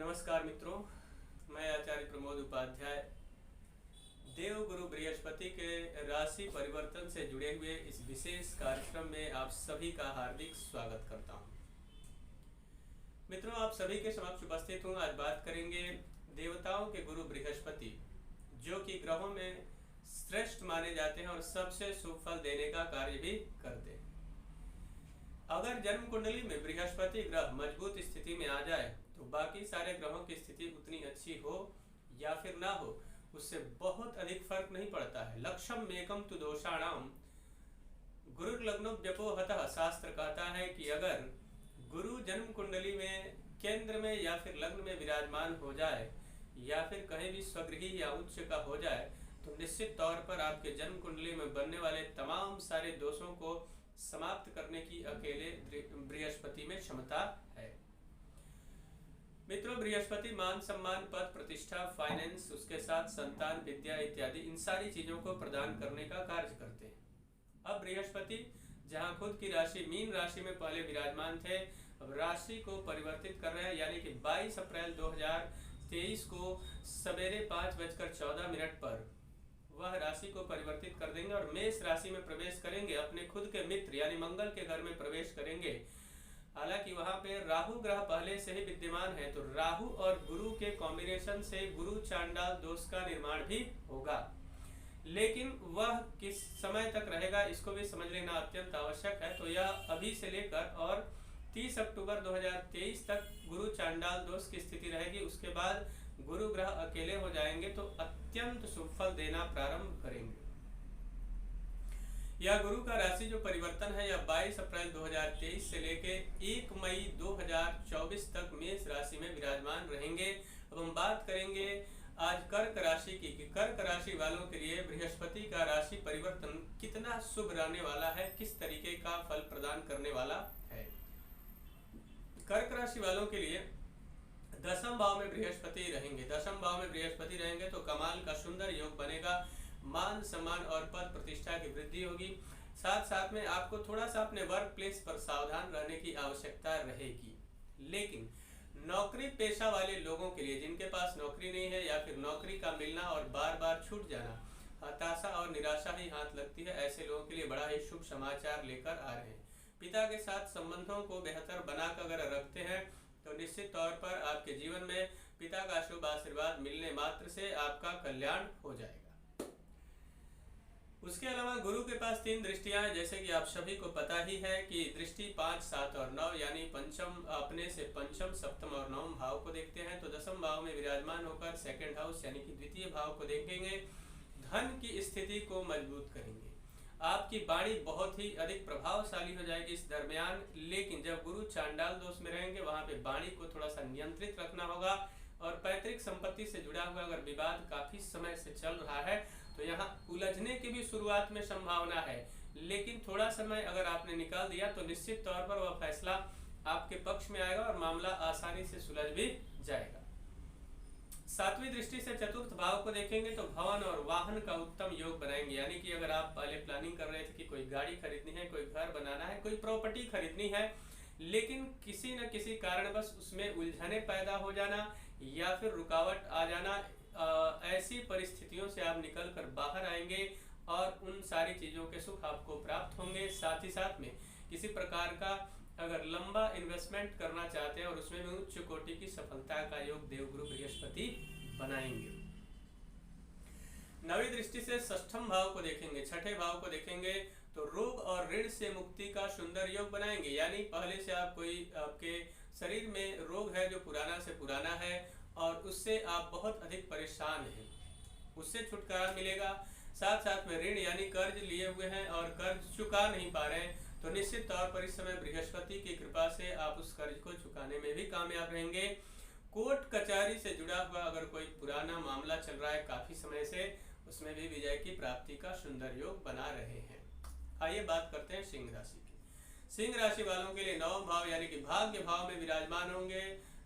नमस्कार मित्रों, मैं आचार्य प्रमोद उपाध्याय देव गुरु बृहस्पति के राशि परिवर्तन से जुड़े हुए इस विशेष कार्यक्रम में आप सभी का हार्दिक स्वागत करता हूं। मित्रों, आप सभी के समक्ष उपस्थित हूं। आज बात करेंगे देवताओं के गुरु बृहस्पति, जो कि ग्रहों में श्रेष्ठ माने जाते हैं और सबसे शुभ फल देने का कार्य भी करते हैं। अगर जन्म कुंडली में बृहस्पति ग्रह मजबूत स्थिति में आ जाए तो बाकी सारे ग्रहों की स्थिति उतनी अच्छी हो या फिर ना हो, उससे बहुत अधिक फर्क नहीं पड़ता है। लक्षम मेकम तु दोषाणाम गुरु लग्नो व्यपोहतः। शास्त्र कहता है कि अगर गुरु जन्म कुंडली में केंद्र में या फिर लग्न में विराजमान हो जाए या फिर कहीं भी स्वगृही या उच्च का हो जाए तो निश्चित तौर पर आपके जन्म कुंडली में बनने वाले तमाम सारे दोषों को समाप्त करने की अकेले बृहस्पति में क्षमता है। मित्रों, बृहस्पति मान सम्मान, पद प्रतिष्ठा, फाइनेंस, उसके साथ संतान, विद्या इत्यादि इन सारी चीजों को प्रदान करने का कार्य करते हैं। अब बृहस्पति जहां खुद की राशि मीन राशि में पहले विराजमान थे, अब राशि को परिवर्तित कर रहे हैं, यानी कि 22 अप्रैल 2023 को सवेरे 5:14 पर वह राशि को परिवर्तित कर देंगे और मेष राशि में प्रवेश करेंगे। अपने खुद के मित्र यानी मंगल के घर में प्रवेश करेंगे। हालांकि वहां पे राहु ग्रह पहले से ही विद्यमान है, तो राहु और गुरु के कॉम्बिनेशन से गुरु चांडाल दोष का निर्माण भी होगा, लेकिन वह किस समय तक रहेगा इसको भी समझ लेना अत्यंत आवश्यक है। तो यह अभी से लेकर और 30 अक्टूबर 2023 तक गुरु चांडाल दोष की स्थिति रहेगी। उसके बाद गुरु ग्रह अकेले हो जाएंगे तो अत्यंत शुभ फल देना प्रारंभ करेंगे। यह गुरु का राशि जो परिवर्तन है, यह 22 अप्रैल 2023 से लेके 1 मई 2024 तक मेष राशि में विराजमान रहेंगे। अब हम बात करेंगे आज कर्क राशि की कि कर्क राशि वालों के लिए बृहस्पति का राशि परिवर्तन कितना शुभ रहने वाला है, किस तरीके का फल प्रदान करने वाला है। कर्क राशि वालों के लिए दशम भाव में बृहस्पति रहेंगे। दशम भाव में बृहस्पति रहेंगे तो कमाल का सुंदर योग बनेगा। मान सम्मान और पद प्रतिष्ठा की वृद्धि होगी। साथ साथ में आपको थोड़ा सा अपने वर्क प्लेस पर सावधान रहने की आवश्यकता रहेगी। लेकिन नौकरी पेशा वाले लोगों के लिए, जिनके पास नौकरी नहीं है या फिर नौकरी का मिलना और बार बार छूट जाना, हताशा और निराशा ही हाथ लगती है, ऐसे लोगों के लिए बड़ा ही शुभ समाचार लेकर आ रहे हैं। पिता के साथ संबंधों को बेहतर बनाकर अगर रखते हैं तो निश्चित तौर पर आपके जीवन में पिता का शुभ आशीर्वाद मिलने मात्र से आपका कल्याण हो जाएगा। उसके अलावा गुरु के पास 3 दृष्टियां हैं, जैसे कि आप सभी को पता ही है कि दृष्टि 5, 7 और 9 यानी पंचम अपने से पंचम, सप्तम और नवम भाव को देखते हैं। तो दशम भाव में विराजमान होकर सेकंड हाउस यानी कि द्वितीय भाव को देखेंगे। धन की स्थिति को मजबूत करेंगे। आपकी वाणी बहुत ही अधिक प्रभावशाली हो जाएगी इस दरमियान, लेकिन जब गुरु चांडाल दोष में रहेंगे वहां पे वाणी को थोड़ा सा नियंत्रित रखना होगा। और पैतृक संपत्ति से जुड़ा हुआ अगर विवाद काफी समय से चल रहा है तो यहाँ उलझने की भी शुरुआत में संभावना है, लेकिन थोड़ा समय अगर आपने निकाल दिया तो निश्चित तौर पर वह फैसला आपके पक्ष में आएगा और मामला आसानी से सुलझ भी जाएगा। 7वीं दृष्टि से चतुर्थ भाव को देखेंगे तो भवन और वाहन का उत्तम योग बनाएंगे। यानी कि अगर आप पहले प्लानिंग कर रहे थे कि कोई गाड़ी खरीदनी है, कोई घर बनाना है, कोई प्रॉपर्टी खरीदनी है, लेकिन किसी न किसी कारणवश उसमें उलझने पैदा हो जाना या फिर रुकावट आ जाना, ऐसी परिस्थितियों से आप निकल कर बाहर आएंगे और उन सारी चीजों के सुख आपको प्राप्त होंगे। साथ ही साथ में किसी प्रकार का अगर लंबा इन्वेस्टमेंट करना चाहते हैं और उसमें भी उच्च कोटि की सफलता का योग देवगुरु बृहस्पति बनाएंगे। 9वीं दृष्टि से षष्ठम भाव को देखेंगे, छठे भाव को देखेंगे तो रोग और ऋण से मुक्ति का सुंदर योग बनाएंगे। यानी पहले से आपके शरीर में रोग है जो पुराना से पुराना है और उससे आप बहुत अधिक परेशान हैं, उससे छुटकारा मिलेगा। साथ साथ में ऋण यानी कर्ज लिए हुए हैं और कर्ज चुका नहीं पा रहे हैं तो निश्चित तौर पर इस समय बृहस्पति की कृपा से आप उस कर्ज को चुकाने में भी कामयाब रहेंगे। कोर्ट कचहरी से जुड़ा हुआ अगर कोई पुराना मामला चल रहा है काफी समय से, उसमें भी विजय की प्राप्ति का सुंदर योग बना रहे हैं। आइए बात करते हैं सिंह राशि की। सिंह राशि वालों के लिए 9वां भाव यानी कि भाग्य भाव में विराजमान होंगे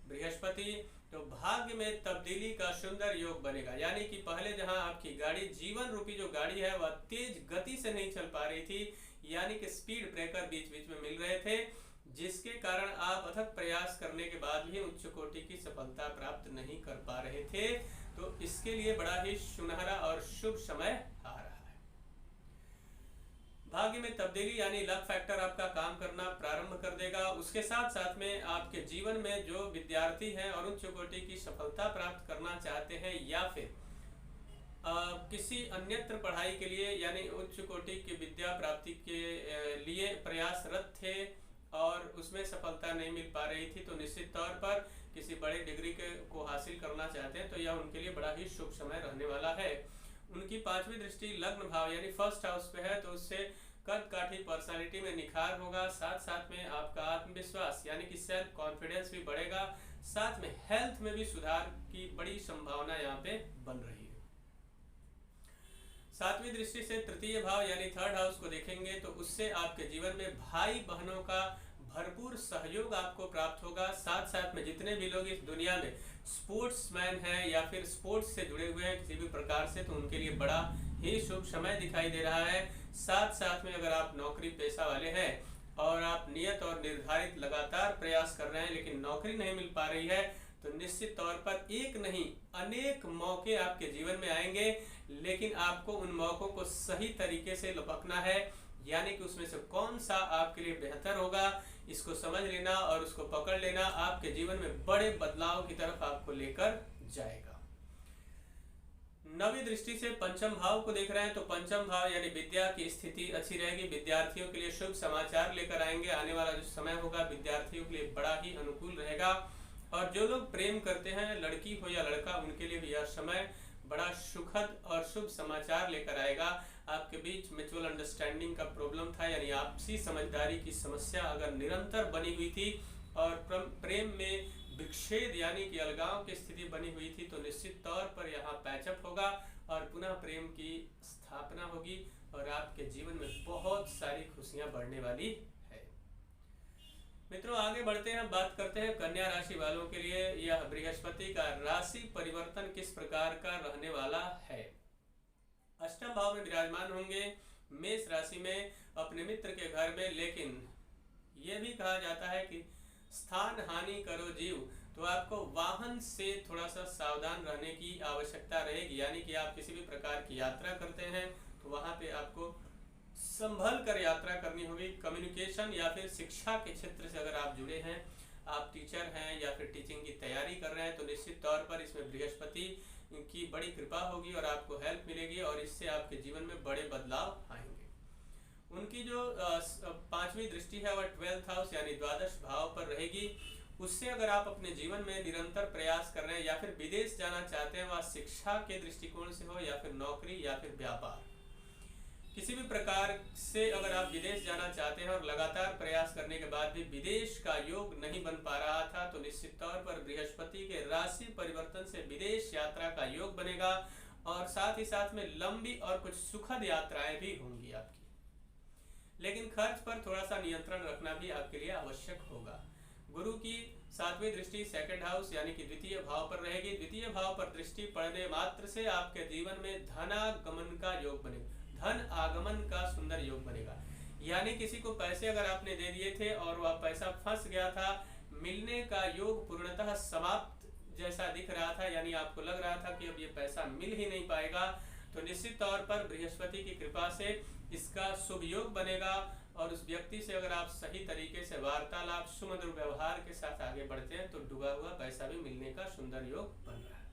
बृहस्पति, तो भाग्य में तब्दीली का सुंदर योग बनेगा। यानी कि पहले जहां आपकी गाड़ी, जीवन रूपी जो गाड़ी है, वह तेज गति से नहीं चल पा रही थी, यानी कि स्पीड ब्रेकर बीच बीच में मिल रहे थे, जिसके कारण आप अथक प्रयास करने के बाद भी उच्च कोटि की सफलता प्राप्त नहीं कर पा रहे थे। तो इसके लिए बड़ा ही सुनहरा और शुभ समय आ रहा है। भाग्य में तब्दीली यानी लक फैक्टर आपका काम करना प्रारंभ कर देगा। उसके साथ साथ में आपके जीवन में जो विद्यार्थी हैं और उच्च कोटि की सफलता प्राप्त करना चाहते हैं या फिर किसी अन्यत्र पढ़ाई के लिए यानी उच्च कोटि की विद्या प्राप्ति के लिए प्रयासरत थे और उसमें सफलता नहीं मिल पा रही थी, तो निश्चित तौर पर किसी बड़े डिग्री को हासिल करना चाहते हैं तो यह उनके लिए बड़ा ही शुभ समय रहने वाला है। उनकी 5वीं दृष्टि लग्न भाव यानी फर्स्ट हाउस पे है, तो उससे कद काठी पर्सनालिटी में निखार होगा। साथ साथ में आपका आत्मविश्वास यानी कि सेल्फ कॉन्फिडेंस भी बढ़ेगा। साथ में हेल्थ में भी सुधार की बड़ी संभावना यहाँ पे बन रही है। 7वीं दृष्टि से तृतीय भाव यानी थर्ड हाउस को देखेंगे तो उससे आपके जीवन में भाई बहनों का भरपूर सहयोग आपको प्राप्त होगा। साथ साथ में जितने भी लोग इस दुनिया में स्पोर्ट्समैन हैं या फिर स्पोर्ट्स से जुड़े हुए हैं किसी भी प्रकार से, तो उनके लिए बड़ा ही शुभ समय दिखाई दे रहा है। साथ साथ में अगर आप नौकरी पेशा वाले हैं और आप नियत और निर्धारित लगातार प्रयास कर रहे हैं लेकिन नौकरी नहीं मिल पा रही है, तो निश्चित तौर पर एक नहीं अनेक मौके आपके जीवन में आएंगे, लेकिन आपको उन मौकों को सही तरीके से लपकना है। यानी कि उसमें से कौन सा आपके लिए बेहतर होगा इसको समझ लेना और उसको पकड़ लेना आपके जीवन में बड़े बदलाव की तरफ आपको लेकर जाएगा। 9वीं दृष्टि से पंचम भाव को देख रहे हैं तो पंचम भाव यानी विद्या की स्थिति अच्छी रहेगी। विद्यार्थियों के लिए शुभ समाचार लेकर आएंगे। आने वाला जो समय होगा विद्यार्थियों के लिए बड़ा ही अनुकूल रहेगा। और जो लोग प्रेम करते हैं, लड़की हो या लड़का, उनके लिए भी यह समय बड़ा सुखद और शुभ समाचार लेकर आएगा। आपके बीच म्यूचुअल अंडरस्टैंडिंग का प्रॉब्लम था यानी आपसी समझदारी की समस्या अगर निरंतर बनी हुई थी और प्रेम में विच्छेद यानी कि अलगाव की स्थिति बनी हुई थी, तो निश्चित तौर पर यहाँ पैचअप होगा और पुनः प्रेम की स्थापना होगी और आपके जीवन में बहुत सारी खुशियां बढ़ने वाली है। मित्रों, आगे बढ़ते हैं, बात करते हैं कन्या राशि वालों के लिए यह बृहस्पति का राशि परिवर्तन किस प्रकार का रहने वाला है। अष्टम भाव में विराजमान होंगे मेष राशि में अपने मित्र के घर में, लेकिन यह भी कहा जाता है कि स्थान हानि करो जीव, तो आपको वाहन से थोड़ा सा सावधान रहने की आवश्यकता रहेगी। यानी कि आप किसी भी प्रकार की यात्रा करते हैं तो वहां पे आपको संभल कर यात्रा करनी होगी। कम्युनिकेशन या फिर शिक्षा के क्षेत्र से अगर आप जुड़े हैं, आप टीचर हैं या फिर टीचिंग की तैयारी कर रहे हैं, तो निश्चित तौर पर इसमें बृहस्पति की बड़ी कृपा होगी और आपको हेल्प मिलेगी और इससे आपके जीवन में बड़े बदलाव आएंगे। उनकी जो 5वीं दृष्टि है वह 12th हाउस यानी द्वादश भाव पर रहेगी। उससे अगर आप अपने जीवन में निरंतर प्रयास कर रहे हैं या फिर विदेश जाना चाहते हैं, वह शिक्षा के दृष्टिकोण से हो या फिर नौकरी या फिर व्यापार, किसी भी प्रकार से अगर आप विदेश जाना चाहते हैं और लगातार प्रयास करने के बाद भी विदेश का योग नहीं बन पा रहा था, तो निश्चित तौर पर बृहस्पति के राशि परिवर्तन से विदेश यात्रा का योग बनेगा और साथ ही साथ में लंबी और कुछ सुखद यात्राएं भी होंगी आपकी। लेकिन खर्च पर थोड़ा सा नियंत्रण रखना भी आपके लिए आवश्यक होगा। गुरु की 7वीं दृष्टि सेकंड हाउस यानी कि द्वितीय भाव पर रहेगी। द्वितीय भाव पर दृष्टि पड़ने मात्र से आपके जीवन में धनागमन का योग बनेगा, धन आगमन का सुंदर योग बनेगा। यानी किसी को पैसे अगर आपने दे दिए थे और वह पैसा फंस गया था, मिलने का योग पूर्णतः समाप्त जैसा दिख रहा था, यानी आपको लग रहा था कि अब ये पैसा मिल ही नहीं पाएगा, तो निश्चित तौर पर बृहस्पति की कृपा से इसका शुभ योग बनेगा और उस व्यक्ति से अगर आप सही तरीके से वार्तालाप सुमधुर व्यवहार के साथ आगे बढ़ते हैं तो डूबा हुआ पैसा भी मिलने का सुंदर योग बन रहा है।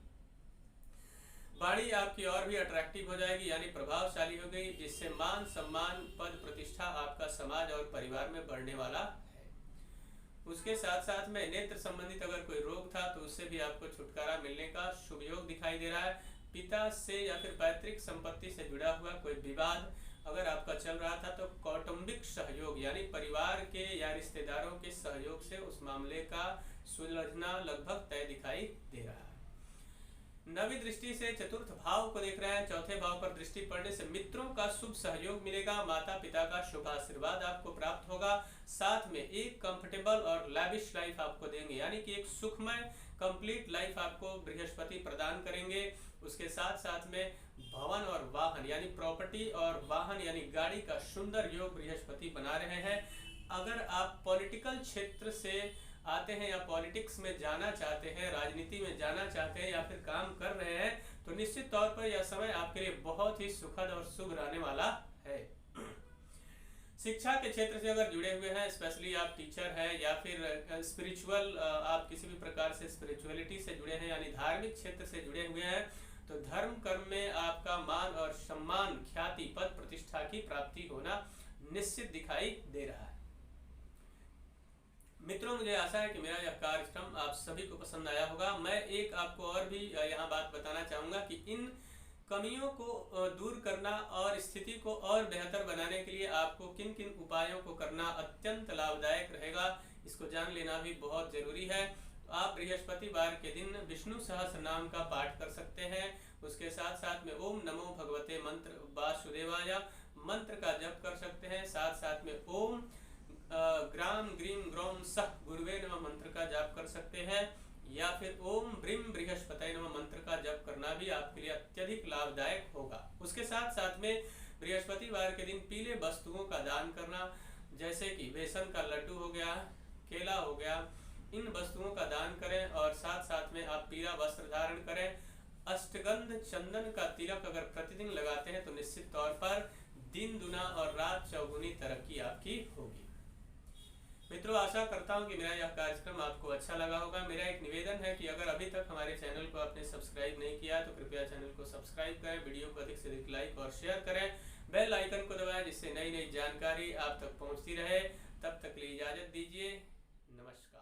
वाणी आपकी और भी अट्रैक्टिव हो जाएगी यानी प्रभावशाली हो गई, जिससे मान सम्मान पद प्रतिष्ठा आपका समाज और परिवार में बढ़ने वाला है। उसके साथ साथ में नेत्र संबंधित अगर कोई रोग था तो उससे भी आपको छुटकारा मिलने का शुभ योग दिखाई दे रहा है। पिता से या फिर पैतृक संपत्ति से जुड़ा हुआ कोई विवाद अगर आपका चल रहा था तो कौटुंबिक सहयोग यानी परिवार के या रिश्तेदारों के सहयोग से उस मामले का सुलझना लगभग तय दिखाई दे रहा है। 9वीं दृष्टि से चतुर्थ भाव को देख रहे हैं। चौथे भाव पर दृष्टि पड़ने से मित्रों का शुभ सहयोग मिलेगा, माता पिता का शुभ आशीर्वाद आपको प्राप्त होगा, साथ में एक कंफर्टेबल और लैविश लाइफ आपको देंगे, यानी कि एक सुखमय कंप्लीट लाइफ आपको बृहस्पति प्रदान करेंगे। उसके साथ साथ में भवन और वाहन यानी प्रॉपर्टी और वाहन यानी गाड़ी का सुंदर योग बृहस्पति बना रहे हैं। अगर आप पॉलिटिकल क्षेत्र से आते हैं या पॉलिटिक्स में जाना चाहते हैं, राजनीति में जाना चाहते हैं या फिर काम कर रहे हैं, तो निश्चित तौर पर यह समय आपके लिए बहुत ही सुखद और शुभ रहने वाला है। शिक्षा के क्षेत्र से अगर जुड़े हुए हैं, स्पेशली आप टीचर हैं या फिर स्पिरिचुअल, आप किसी भी प्रकार से स्पिरिचुअलिटी से जुड़े हैं यानी धार्मिक क्षेत्र से जुड़े हुए हैं, तो धर्म कर्म में आपका मान और सम्मान, ख्याति, पद प्रतिष्ठा की प्राप्ति होना निश्चित दिखाई दे रहा है। मित्रों, मुझे आशा है कि मेरा यह कार्यक्रम आप सभी को पसंद आया होगा। मैं एक आपको और भी यहाँ बात बताना चाहूँगा कि इन कमियों को दूर करना और स्थिति को और बेहतर बनाने के लिए आपको किन किन उपायों को करना अत्यंत लाभदायक रहेगा, इसको जान लेना भी बहुत जरूरी है। आप बृहस्पतिवार के दिन विष्णु सहस्त्र नाम का पाठ कर सकते हैं। उसके साथ साथ में ओम नमो भगवते मंत्र वासुदेवाय मंत्र का जप कर सकते हैं। साथ साथ में ओम ग्राम ग्रीम ग्रोम सह गुरुवे नमः मंत्र का जाप कर सकते हैं, या फिर ओम ब्रीम बृहस्पतये नमः मंत्र का जप करना भी आपके लिए अत्यधिक लाभदायक होगा। उसके साथ साथ में बृहस्पतिवार के दिन पीले वस्तुओं का दान करना, जैसे कि बेसन का लड्डू हो गया, केला हो गया, इन वस्तुओं का दान करें। और साथ साथ में आप पीला वस्त्र धारण करें। अष्टगंध चंदन का तिलक अगर प्रतिदिन लगाते हैं तो निश्चित तौर पर दिन दुना और रात चौगुनी तरक्की आपकी होगी। मित्रों, आशा करता हूं कि मेरा यह कार्यक्रम आपको अच्छा लगा होगा। मेरा एक निवेदन है कि अगर अभी तक हमारे चैनल को आपने सब्सक्राइब नहीं किया तो कृपया चैनल को सब्सक्राइब करें, वीडियो को अधिक से अधिक लाइक और शेयर करें, बेल आइकन को दबाएं जिससे नई नई जानकारी आप तक पहुंचती रहे। तब तक के लिए इजाजत दीजिए। नमस्कार।